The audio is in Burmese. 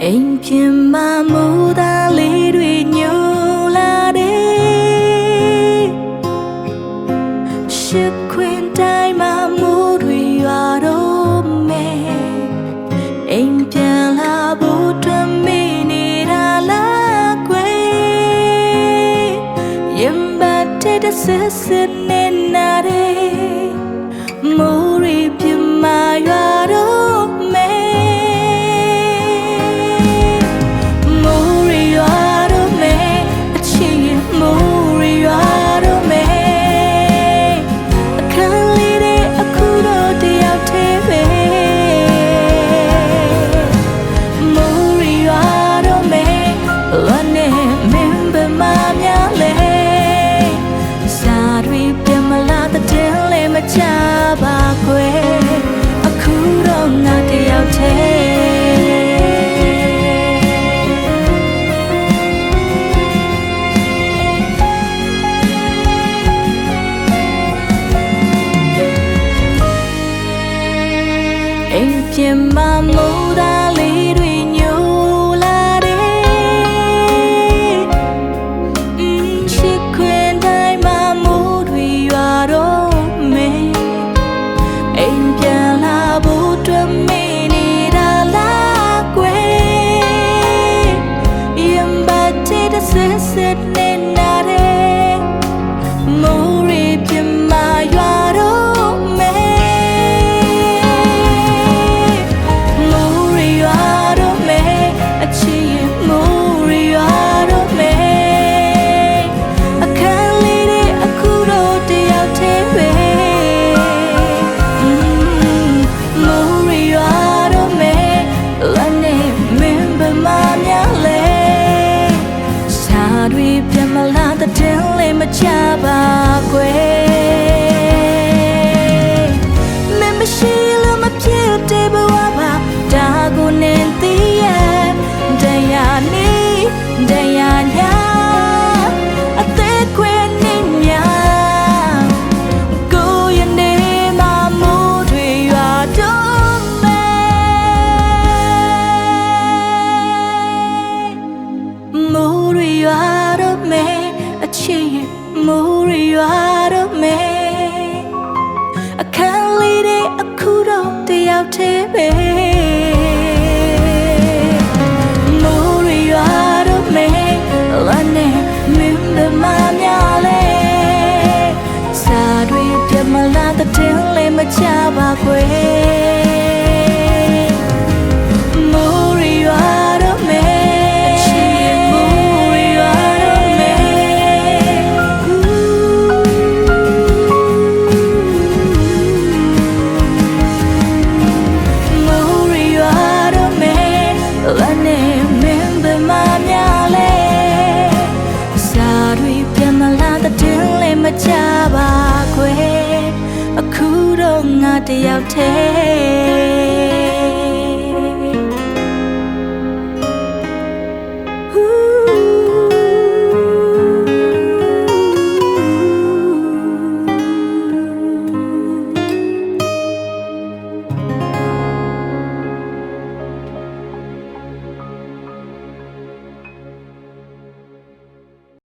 အိမ်ပြင်မှာမူသားလေးတွေညိုလာတယ်ရှစ်ခွင်တိုင်းမှာမူတွေရွာတော့မယ်အိမ်ပြန်လာဖို့တွင်မိနေတာလားကွယ်ရင်ပတ်တဲ့ဆက်စစ်နေနာတယ်မူတွေပြင်မှာရွာတော့မယ်ချပါကွယ်အခုတော့ငါတယောက်တည်းအိမ်ပြင်မှာမူသားလေးတွေညိုလာတယ်ရှစ်ခွင်တိုင်းမှာမူတွေရွာတော့စစ်နေနာတယ်မူရီပြမရွာတော့မယ်မူရီရွာတော့မယ်အချစ်ရင်မူရီရွာတော့မယ်အခန်းလေးတွေအခုတော့တယောက်တည်းပဲမူရီရွာတော့မယ်လည်းနေမင်းဘမများလဲတွေပြန်မလာတဲ့တင်းလေးမချပါကွယ်မမရှိလို့မဖြစ်တဲ့ဘဝပါဒါကိုနေသိရတရားနေတရားညာအသက်ခွေနေညာကိုရနေမှာမိုးတွေရွာတော့မယ်မိုးတွေရွာအချစ်မူရီရွာတော့မယ်အခန်းလေးတွေအခုတော့တယောက်တည်းပဲမူရီရွာတော့မယ်လည်းနဲ့မင်းဘမများလဲစာတွေပြမလာတဲ့တင်းလေးမချပါကွယ်မူရီရွာတော့မယ်ချပါကွယ်အခုတော့ငါတယောက်တည်း